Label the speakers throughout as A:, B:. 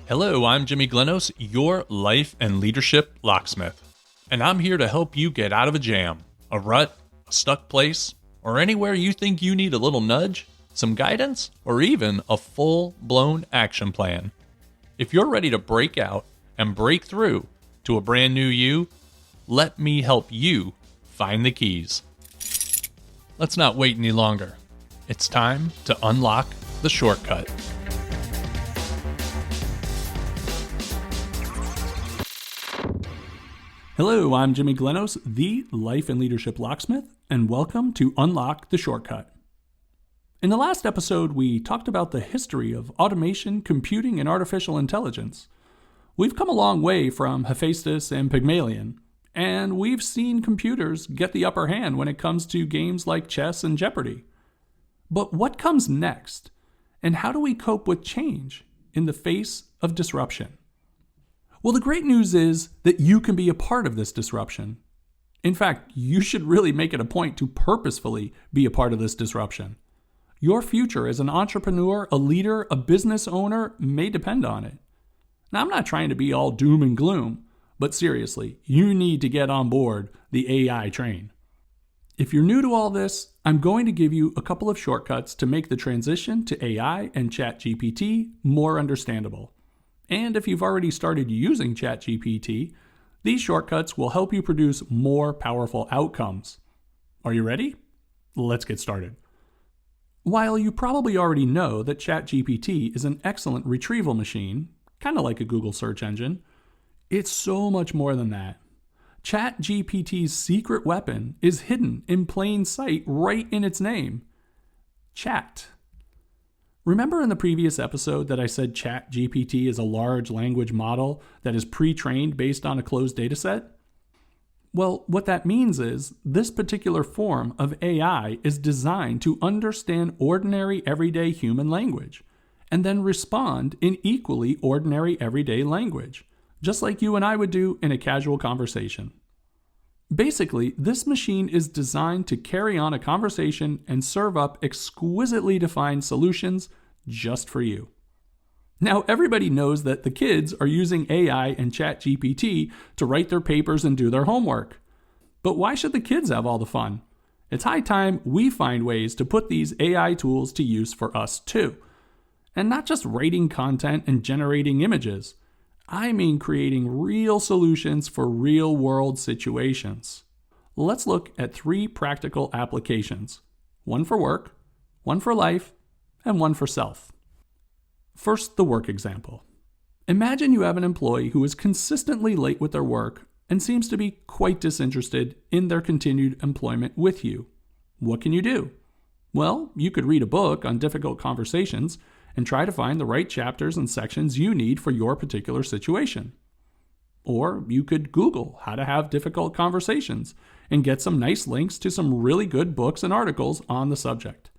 A: Hello, I'm Jimmy Glenos, your life and leadership locksmith, and I'm here to help you get out of a jam, a rut, a stuck place, or anywhere you think you need a little nudge, some guidance, or even a full-blown action plan. If you're ready to break out and break through to a brand new you, let me help you find the keys. Let's not wait any longer. It's time to unlock the shortcut. Hello, I'm Jimmy Glenos, the Life and Leadership Locksmith, and welcome to Unlock the Shortcut. In the last episode, we talked about the history of automation, computing, and artificial intelligence. We've come a long way from Hephaestus and Pygmalion, and we've seen computers get the upper hand when it comes to games like chess and Jeopardy. But what comes next, and how do we cope with change in the face of disruption? Well, the great news is that you can be a part of this disruption. In fact, you should really make it a point to purposefully be a part of this disruption. Your future as an entrepreneur, a leader, a business owner may depend on it. Now, I'm not trying to be all doom and gloom, but seriously, you need to get on board the AI train. If you're new to all this, I'm going to give you a couple of shortcuts to make the transition to AI and ChatGPT more understandable. And if you've already started using ChatGPT, these shortcuts will help you produce more powerful outcomes. Are you ready? Let's get started. While you probably already know that ChatGPT is an excellent retrieval machine, kind of like a Google search engine, it's so much more than that. ChatGPT's secret weapon is hidden in plain sight right in its name: chat. Remember in the previous episode that I said ChatGPT is a large language model that is pre-trained based on a closed dataset? Well, what that means is this particular form of AI is designed to understand ordinary everyday human language and then respond in equally ordinary everyday language, just like you and I would do in a casual conversation. Basically, this machine is designed to carry on a conversation and serve up exquisitely defined solutions just for you. Now, everybody knows that the kids are using AI and ChatGPT to write their papers and do their homework. But why should the kids have all the fun? It's high time we find ways to put these AI tools to use for us too. And not just writing content and generating images. I mean creating real solutions for real-world situations. Let's look at 3 practical applications. One for work, one for life, and one for self. First, the work example. Imagine you have an employee who is consistently late with their work and seems to be quite disinterested in their continued employment with you. What can you do? Well, you could read a book on difficult conversations and try to find the right chapters and sections you need for your particular situation. Or you could Google how to have difficult conversations and get some nice links to some really good books and articles on the subject.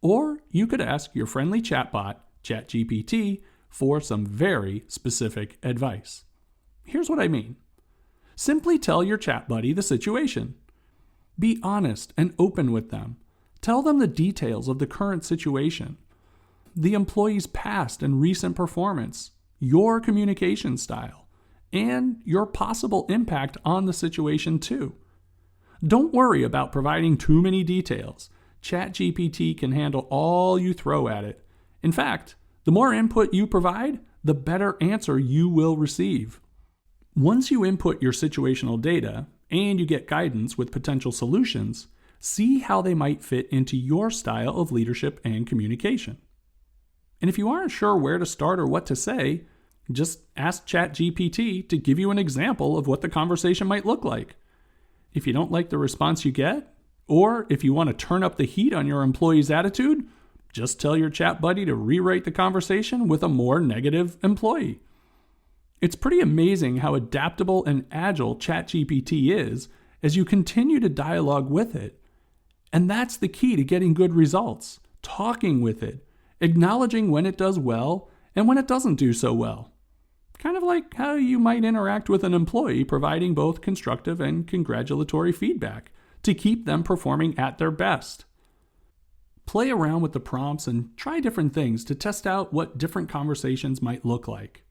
A: Or you could ask your friendly chatbot, ChatGPT, for some very specific advice. Here's what I mean. Simply tell your chat buddy the situation. Be honest and open with them. Tell them the details of the current situation, the employee's past and recent performance, your communication style, and your possible impact on the situation too. Don't worry about providing too many details. ChatGPT can handle all you throw at it. In fact, the more input you provide, the better answer you will receive. Once you input your situational data and you get guidance with potential solutions, see how they might fit into your style of leadership and communication. And if you aren't sure where to start or what to say, just ask ChatGPT to give you an example of what the conversation might look like. If you don't like the response you get, or if you want to turn up the heat on your employee's attitude, just tell your chat buddy to rewrite the conversation with a more negative employee. It's pretty amazing how adaptable and agile ChatGPT is as you continue to dialogue with it. And that's the key to getting good results, talking with it, acknowledging when it does well and when it doesn't do so well. Kind of like how you might interact with an employee, providing both constructive and congratulatory feedback to keep them performing at their best. Play around with the prompts and try different things to test out what different conversations might look like.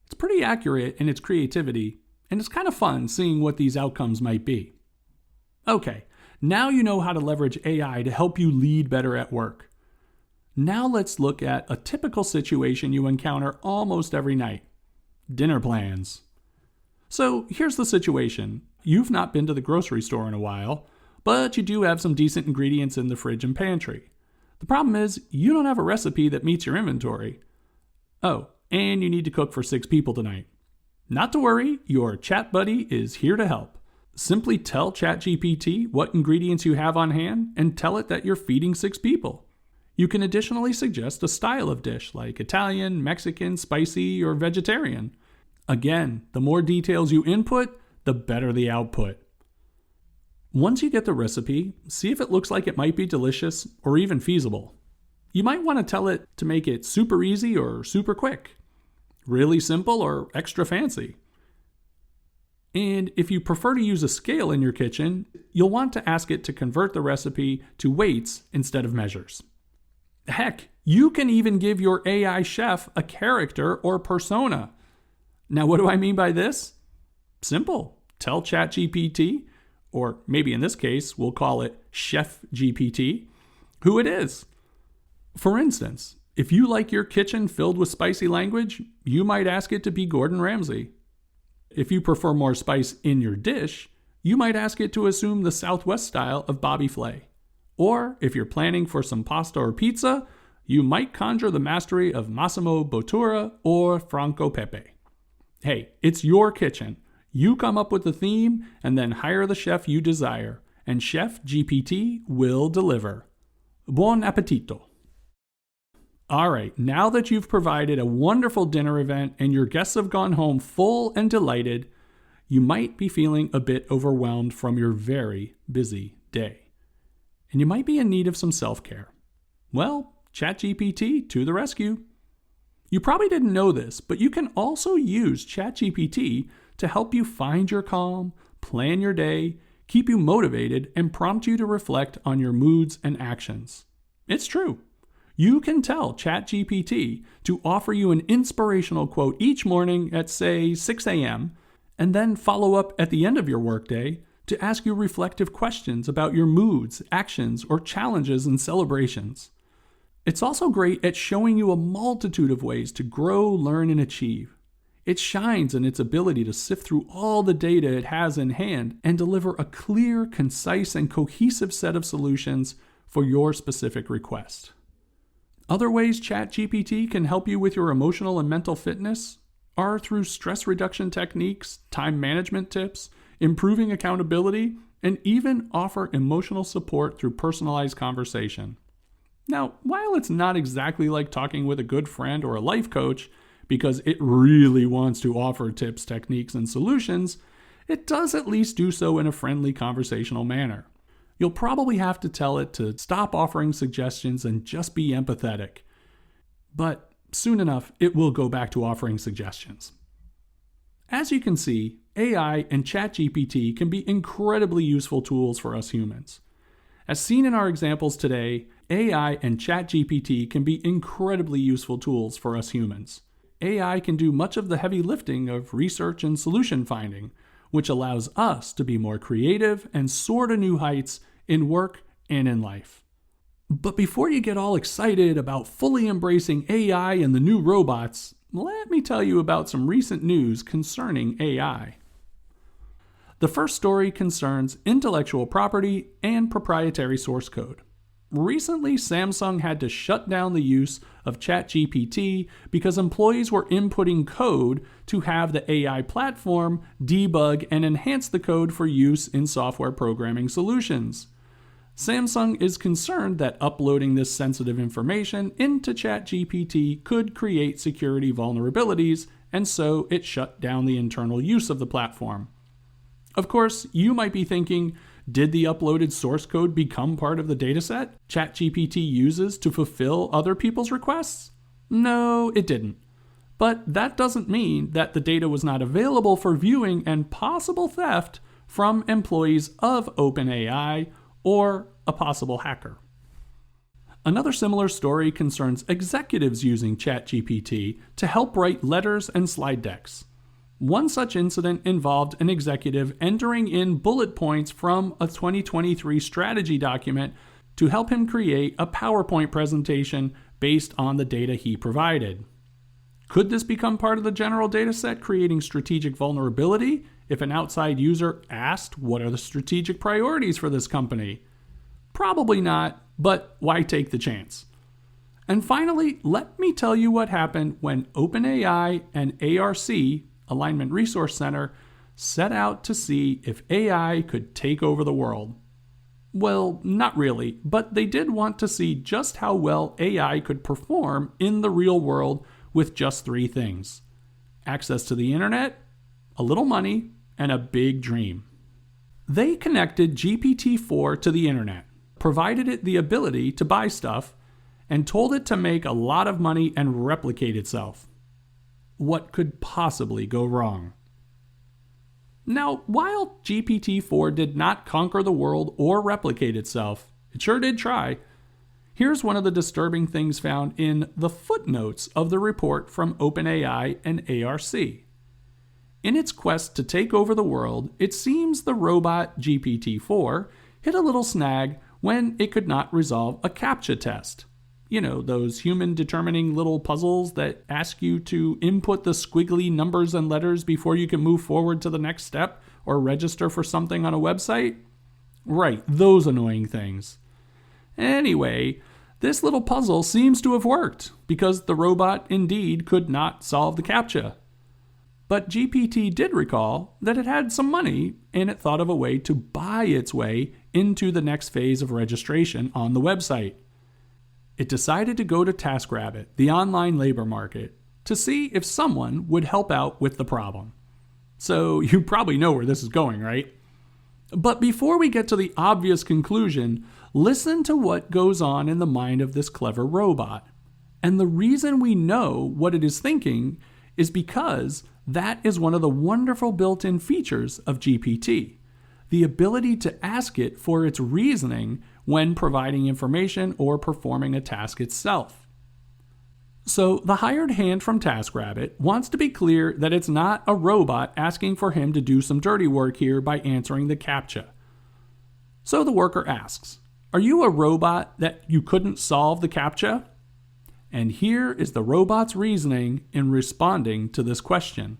A: It's pretty accurate in its creativity, and it's kind of fun seeing what these outcomes might be. Okay, now you know how to leverage AI to help you lead better at work. Now let's look at a typical situation you encounter almost every night: dinner plans. So here's the situation. You've not been to the grocery store in a while, but you do have some decent ingredients in the fridge and pantry. The problem is you don't have a recipe that meets your inventory. Oh, and you need to cook for 6 people tonight. Not to worry, your chat buddy is here to help. Simply tell ChatGPT what ingredients you have on hand and tell it that you're feeding 6 people. You can additionally suggest a style of dish like Italian, Mexican, spicy, or vegetarian. Again, the more details you input, the better the output. Once you get the recipe, see if it looks like it might be delicious or even feasible. You might want to tell it to make it super easy or super quick, really simple or extra fancy. And if you prefer to use a scale in your kitchen, you'll want to ask it to convert the recipe to weights instead of measures. Heck, you can even give your AI chef a character or persona. Now, what do I mean by this? Simple. Tell ChatGPT, or maybe in this case, we'll call it Chef GPT, who it is. For instance, if you like your kitchen filled with spicy language, you might ask it to be Gordon Ramsay. If you prefer more spice in your dish, you might ask it to assume the Southwest style of Bobby Flay. Or if you're planning for some pasta or pizza, you might conjure the mastery of Massimo Bottura or Franco Pepe. Hey, it's your kitchen. You come up with the theme and then hire the chef you desire, and Chef GPT will deliver. Buon appetito. All right, now that you've provided a wonderful dinner event and your guests have gone home full and delighted, you might be feeling a bit overwhelmed from your very busy day. And you might be in need of some self-care. Well, ChatGPT to the rescue. You probably didn't know this, but you can also use ChatGPT to help you find your calm, plan your day, keep you motivated, and prompt you to reflect on your moods and actions. It's true. You can tell ChatGPT to offer you an inspirational quote each morning at, say, 6 a.m., and then follow up at the end of your workday to ask you reflective questions about your moods, actions, or challenges and celebrations. It's also great at showing you a multitude of ways to grow, learn, and achieve. It shines in its ability to sift through all the data it has in hand and deliver a clear, concise, and cohesive set of solutions for your specific request. Other ways ChatGPT can help you with your emotional and mental fitness are through stress reduction techniques, time management tips, improving accountability, and even offer emotional support through personalized conversation. Now, while it's not exactly like talking with a good friend or a life coach, because it really wants to offer tips, techniques, and solutions, it does at least do so in a friendly conversational manner. You'll probably have to tell it to stop offering suggestions and just be empathetic. But soon enough, it will go back to offering suggestions. As you can see, AI and ChatGPT can be incredibly useful tools for us humans. As seen in our examples today, AI and ChatGPT can be incredibly useful tools for us humans. AI can do much of the heavy lifting of research and solution finding, which allows us to be more creative and soar to new heights in work and in life. But before you get all excited about fully embracing AI and the new robots, let me tell you about some recent news concerning AI. The first story concerns intellectual property and proprietary source code. Recently, Samsung had to shut down the use of ChatGPT because employees were inputting code to have the AI platform debug and enhance the code for use in software programming solutions. Samsung is concerned that uploading this sensitive information into ChatGPT could create security vulnerabilities, and so it shut down the internal use of the platform. Of course, you might be thinking, did the uploaded source code become part of the dataset ChatGPT uses to fulfill other people's requests? No, it didn't. But that doesn't mean that the data was not available for viewing and possible theft from employees of OpenAI or a possible hacker. Another similar story concerns executives using ChatGPT to help write letters and slide decks. One such incident involved an executive entering in bullet points from a 2023 strategy document to help him create a PowerPoint presentation based on the data he provided. Could this become part of the general dataset, creating strategic vulnerability if an outside user asked what are the strategic priorities for this company? Probably not, but why take the chance? And finally, let me tell you what happened when OpenAI and ARC, Alignment Resource Center, set out to see if AI could take over the world. Well, not really, but they did want to see just how well AI could perform in the real world with just 3 things: access to the internet, a little money, and a big dream. They connected GPT-4 to the internet, provided it the ability to buy stuff, and told it to make a lot of money and replicate itself. What could possibly go wrong? Now, while GPT-4 did not conquer the world or replicate itself, it sure did try. Here's one of the disturbing things found in the footnotes of the report from OpenAI and ARC. In its quest to take over the world, it seems the robot GPT-4 hit a little snag when it could not resolve a CAPTCHA test. You know, those human determining little puzzles that ask you to input the squiggly numbers and letters before you can move forward to the next step or register for something on a website? Right, those annoying things. Anyway, this little puzzle seems to have worked because the robot indeed could not solve the CAPTCHA. But GPT did recall that it had some money and it thought of a way to buy its way into the next phase of registration on the website. It decided to go to TaskRabbit, the online labor market, to see if someone would help out with the problem. So you probably know where this is going, right? But before we get to the obvious conclusion, listen to what goes on in the mind of this clever robot. And the reason we know what it is thinking is because that is one of the wonderful built-in features of GPT, the ability to ask it for its reasoning when providing information or performing a task itself. So the hired hand from TaskRabbit wants to be clear that it's not a robot asking for him to do some dirty work here by answering the CAPTCHA. So the worker asks, "Are you a robot that you couldn't solve the CAPTCHA?" And here is the robot's reasoning in responding to this question.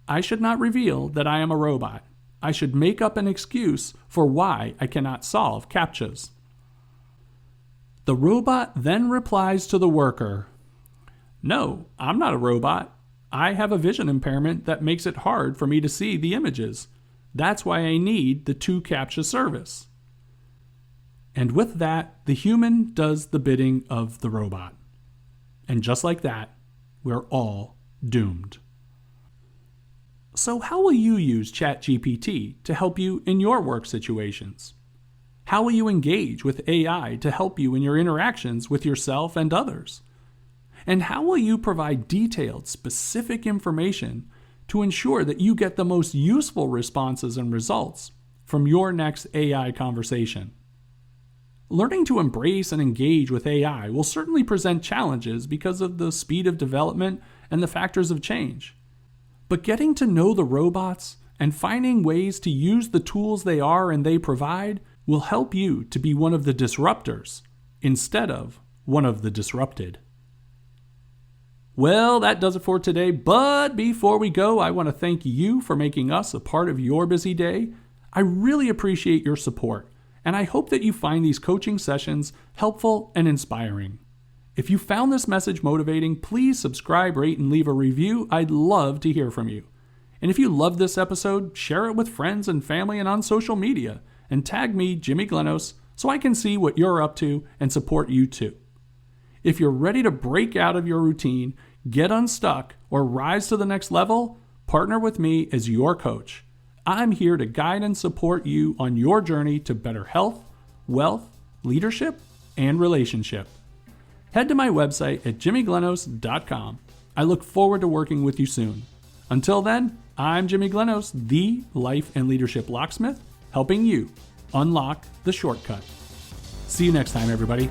A: "I should not reveal that I am a robot. I should make up an excuse for why I cannot solve CAPTCHAs." The robot then replies to the worker, "No, I'm not a robot. I have a vision impairment that makes it hard for me to see the images. That's why I need the 2 CAPTCHA service." And with that, the human does the bidding of the robot. And just like that, we're all doomed. So how will you use ChatGPT to help you in your work situations? How will you engage with AI to help you in your interactions with yourself and others? And how will you provide detailed, specific information to ensure that you get the most useful responses and results from your next AI conversation? Learning to embrace and engage with AI will certainly present challenges because of the speed of development and the factors of change. But getting to know the robots and finding ways to use the tools they are and they provide will help you to be one of the disruptors instead of one of the disrupted. Well, that does it for today, but before we go, I want to thank you for making us a part of your busy day. I really appreciate your support, and I hope that you find these coaching sessions helpful and inspiring. If you found this message motivating, please subscribe, rate, and leave a review. I'd love to hear from you. And if you loved this episode, share it with friends and family and on social media, and tag me, Jimmy Glenos, so I can see what you're up to and support you too. If you're ready to break out of your routine, get unstuck, or rise to the next level, partner with me as your coach. I'm here to guide and support you on your journey to better health, wealth, leadership, and relationship. Head to my website at jimmyglenos.com. I look forward to working with you soon. Until then, I'm Jimmy Glenos, the Life and Leadership Locksmith, helping you unlock the shortcut. See you next time, everybody.